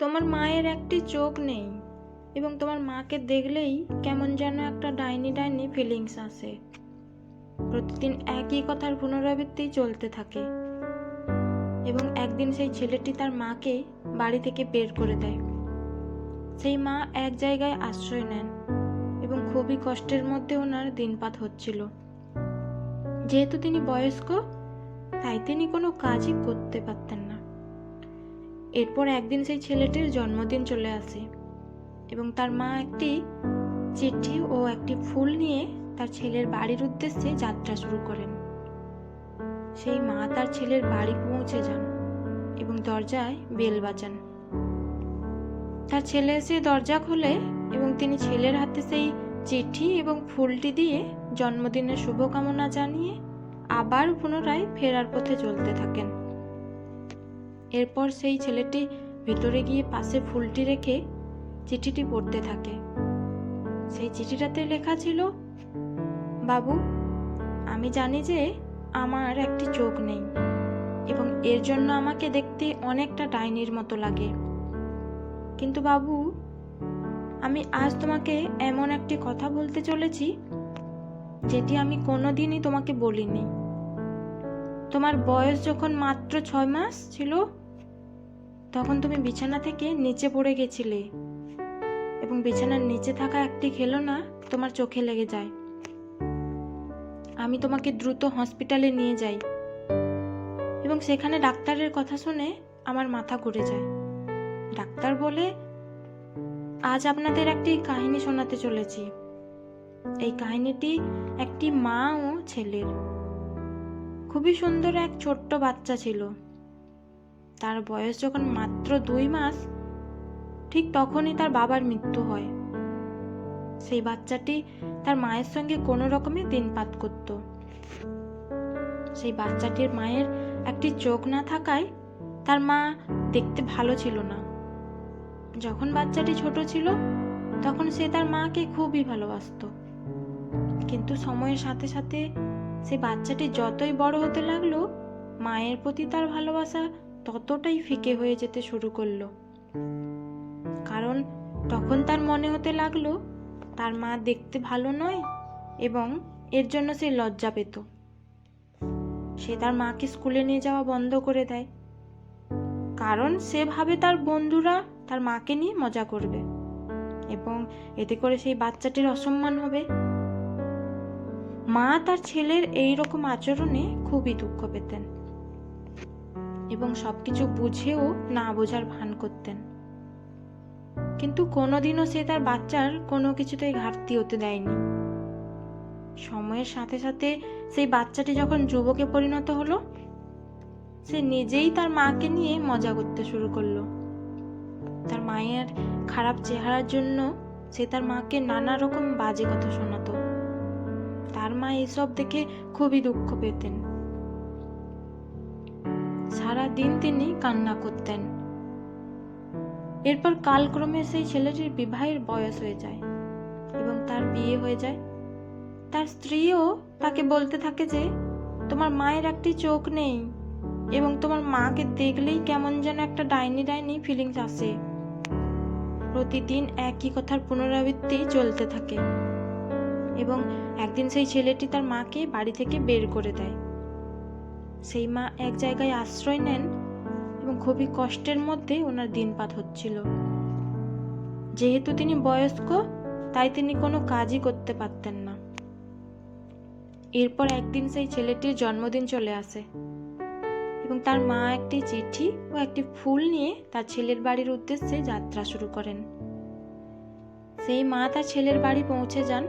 তোমার মায়ের একটি চোখ নেই এবং তোমার মাকে দেখলেই কেমন যেন একটা ডাইনি ডাইনি ফিলিংস আসে। প্রতিদিন একই কথার পুনরাবৃত্তি চলতে থাকে এবং একদিন সেই ছেলেটি তার মাকে বাড়ি থেকে বের করে দেয়। সেই মা এক জায়গায় আশ্রয় নেন এবং খুবই কষ্টের মধ্যে ওনার দিনপাত হচ্ছিল। যেহেতু তিনি বয়স্ক, তাই তিনি কোনো কাজই করতে পারতেন না। এরপর একদিন সেই ছেলেটির জন্মদিন চলে আসে এবং তার মা একটি চিঠি ও একটি ফুল নিয়ে তার ছেলের বাড়ির উদ্দেশ্যে যাত্রা শুরু করেন। সেই মা তার ছেলের বাড়ি পৌঁছে যান এবং দরজায় বেল বাজান। তার ছেলে এসে দরজা খোলে এবং তিনি ছেলের হাতে সেই চিঠি এবং ফুলটি দিয়ে জন্মদিনের শুভকামনা জানিয়ে আবার পুনরায় ফেরার পথে চলতে থাকেন। এরপর সেই ছেলেটি ভিতরে গিয়ে পাশে ফুলটি রেখে চিঠিটি পড়তে থাকে। সেই চিঠিটাতে লেখা ছিল, বাবু, আমি জানি যে আমার একটি চোখ নেই এবং এর জন্য আমাকে দেখতে অনেকটা ডাইনির মতো লাগে, কিন্তু বাবু, আমি আজ তোমাকে এমন একটি কথা বলতে চলেছি যেটি আমি কোনোদিনই তোমাকে বলিনি। তোমার বয়স যখন মাত্র 6 মাস ছিল, তখন তুমি বিছানা থেকে নিচে পড়ে গেছিলে এবং বিছানার নিচে থাকা একটি খেলনা তোমার চোখে লেগে যায়। আমি তোমাকে দ্রুত হসপিটালে নিয়ে যাই এবং সেখানে ডাক্তারের কথা শুনে আমার মাথা ঘুরে যায়। ডাক্তার বলে, আজ আপনাদের একটি কাহিনী শোনাতে চলেছি। এই কাহিনীটি একটি মা ও ছেলের। খুবই সুন্দর এক ছোট্ট বাচ্চা ছিল। তার বয়স যখন মাত্র 2 মাস, ঠিক তখনই তার বাবার মৃত্যু হয়। সেই বাচ্চাটি তার মায়ের সঙ্গে কোনো রকমে দিনপাত করত। সেই বাচ্চাটির মায়ের একটি চোখ না থাকায় তার মা দেখতে ভালো ছিল না। যখন বাচ্চাটি ছোট ছিল, তখন সে তার মাকে খুবই ভালোবাসতো। কিন্তু সময়ের সাথে সাথে সেই বাচ্চাটি যতই বড় হতে লাগলো, মায়ের প্রতি তার ভালোবাসা ততটাই ফিকে হয়ে যেতে শুরু করলো। কারণ তখন তার মনে হতে লাগলো তার মা দেখতে ভালো নয় এবং এর জন্য সে লজ্জা পেত। সে তার মাকে স্কুলে নিয়ে যাওয়া বন্ধ করে দেয়, কারণ সে ভাবে তার বন্ধুরা তার মাকে নিয়ে মজা করবে এবং এতে করে সেই বাচ্চাটির অসম্মান হবে। মা তার ছেলের এই রকম আচরণে খুবই দুঃখ পেতেন এবং সবকিছু বুঝেও না বোঝার ভান করতেন। কিন্তু কোনোদিনও সে তার বাচ্চার কোনো কিছুতেই ঘাটতি হতে দেয়নি। সময়ের সাথে সাথে সেই বাচ্চাটি যখন যুবকে পরিণত হলো, সে নিজেই তার মাকে নিয়ে মজা করতে শুরু করলো। তার মায়ের খারাপ চেহারার জন্য সে তার মাকে নানা রকম বাজে কথা শোনাতো। তার মা এসব দেখে খুবই দুঃখ পেতেন। সারা দিন তিনি কান্না করতেন। এরপর কালক্রমে সেই ছেলেটির বিবাহের বয়স হয়ে যায় এবং তার বিয়ে হয়ে যায়। তার স্ত্রীও তাকে বলতে থাকে যে তোমার মায়ের একটি চোখ নেই এবং তোমার মাকে দেখলেই কেমন যেন একটা ডাইনি ডাইনি ফিলিংস আসে। প্রতিদিন একই কথার পুনরাবৃত্তি চলতে থাকে এবং একদিন সেই ছেলেটি তার মাকে বাড়ি থেকে বের করে দেয়। সেই মা এক জায়গায় আশ্রয় নেন এবং খুবই কষ্টের মধ্যে ওনার দিনপাত হচ্ছিল। যেহেতু তিনি বয়স্ক, তাই তিনি কোনো কাজই করতে পারতেন না। এরপর একদিন সেই ছেলেটির জন্মদিন চলে আসে এবং তার মা একটি চিঠি ও একটি ফুল নিয়ে তার ছেলের বাড়ির উদ্দেশ্যে যাত্রা শুরু করেন। সেই মা তার ছেলের বাড়ি পৌঁছে যান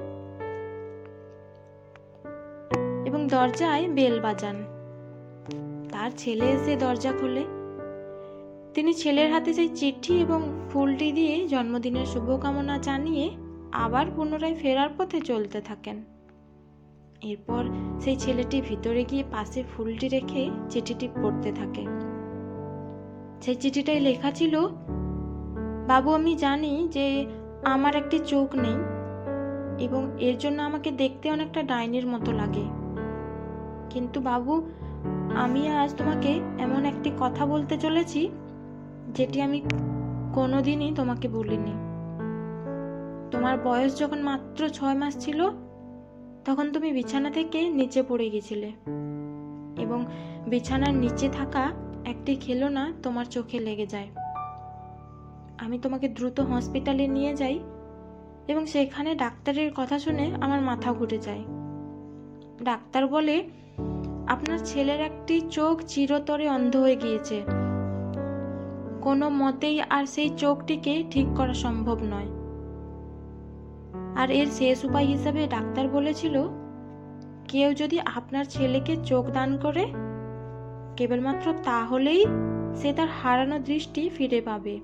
এবং দরজায় বেল বাজান। তার ছেলে এসে দরজা খোলে। তিনি ছেলের হাতে সেই চিঠি এবং ফুলটি দিয়ে জন্মদিনের শুভকামনা জানিয়ে আবার পুনরায় ফেরার পথে চলতে থাকেন। এরপর সেই ছেলেটি ভিতরে গিয়ে পাশে ফুলটি রেখে চিঠিটি পড়তে থাকে। সেই চিঠিটায় লেখা ছিল, বাবু, আমি জানি যে আমার একটি চোখ নেই এবং এর জন্য আমাকে দেখতে অনেকটা ডাইনির মতো লাগে, কিন্তু বাবু, আমি আজ তোমাকে এমন একটি কথা বলতে চলেছি যেটি আমি কোনোদিনই তোমাকে বলিনি। তোমার বয়স যখন মাত্র 6 মাস ছিল, তখন তুমি বিছানা থেকে নিচে পড়ে গেছিলে এবং বিছানার নিচে থাকা একটি খেলনা তোমার চোখে লেগে যায়। আমি তোমাকে দ্রুত হসপিটালে নিয়ে যাই এবং সেখানে ডাক্তারের কথা শুনে আমার মাথা ঘুরে যায়। ডাক্তার বলে, আপনার ছেলের একটি চোখ চিরতরে অন্ধ হয়ে গিয়েছে। কোনো মতেই আর সেই চোখটিকে ঠিক করা সম্ভব নয়। আর এর শেষ উপায় হিসাবে ডাক্তার বলেছিল, কেউ যদি আপনার ছেলেকে চোখ দান করে, কেবলমাত্র তাহলেই সে তার হারানো দৃষ্টি ফিরে পাবে।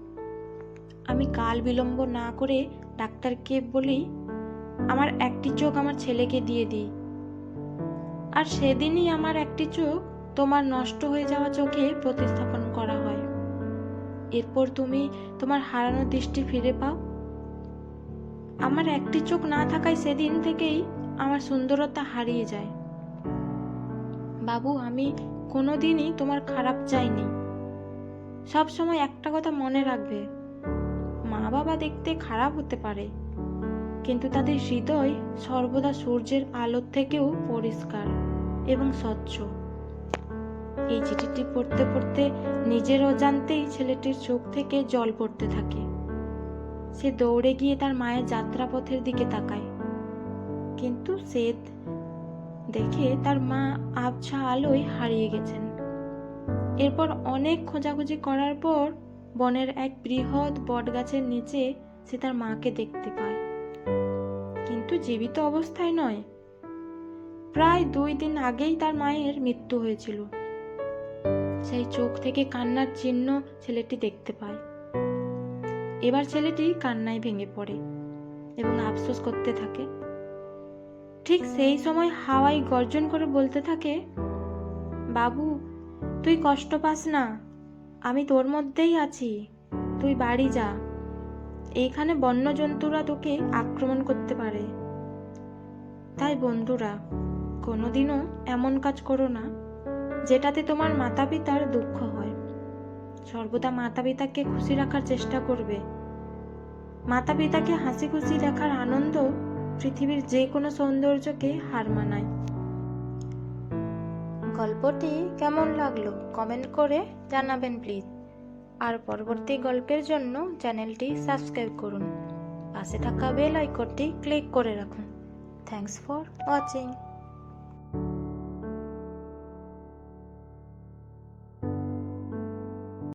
আমি কাল বিলম্ব না করে ডাক্তারকে বলি, আমার একটি চোখ আমার ছেলেকে দিয়ে দিই। আর সেদিনই আমার একটি চোখ তোমার নষ্ট হয়ে যাওয়া চোখে প্রতিস্থাপন করা হয়। এরপর তুমি তোমার হারানো দৃষ্টি ফিরে পাও। আমার একটি চোখ না থাকায় সেদিন থেকেই আমার সুন্দরতা হারিয়ে যায়। বাবু, আমি কোনোদিনই তোমার খারাপ চাইনি। সব সময় একটা কথা মনে রাখবে, মা বাবা দেখতে খারাপ হতে পারে, কিন্তু তাদের হৃদয় সর্বদা সূর্যের আলোর থেকেও পরিষ্কার এবং স্বচ্ছ। এই চিঠিটি পড়তে পড়তে নিজের অজান্তেই ছেলেটির চোখ থেকে জল পড়তে থাকে। সে দৌড়ে গিয়ে তার মায়ের যাত্রাপথের দিকে তাকায়, কিন্তু সে দেখে তার মা আবছা আলোয় হারিয়ে গেছেন। এরপর অনেক খোঁজাখুঁজি করার পর বনের এক বৃহৎ বটগাছের নিচে সে তার মাকে দেখতে পায়, কিন্তু জীবিত অবস্থায় নয়। প্রায় 2 দিন আগেই তার মায়ের মৃত্যু হয়েছিল। সেই চোখ থেকে কান্নার চিহ্ন ছেলেটি দেখতে পায়। এবার ছেলেটি কান্নায় ভেঙে পড়ে এবং আফসোস করতে থাকে। ঠিক সেই সময় হাওয়াই গর্জন করে বলতে থাকে, বাবু, তুই কষ্ট পাস না, আমি তোর মধ্যেই আছি, তুই বাড়ি যা। এইখানে বন্যজন্তুরা তোকে আক্রমণ করতে পারে। তাই বন্ধুরা, কোনোদিনও এমন কাজ করো না যেটাতে তোমার মাতা পিতার দুঃখ হয়। সর্বদা মাতা পিতাকে খুশি রাখার চেষ্টা করবে। মাতা পিতাকে হাসি খুশি দেখার আনন্দ পৃথিবীর যে কোনো সৌন্দর্যকে হার মানায়। গল্পটি কেমন লাগলো কমেন্ট করে জানাবেন প্লিজ। আর পরবর্তী গল্পের জন্য চ্যানেলটি সাবস্ক্রাইব করুন। পাশে থাকা বেল আইকনটি ক্লিক করে রাখুন। Thanks for watching.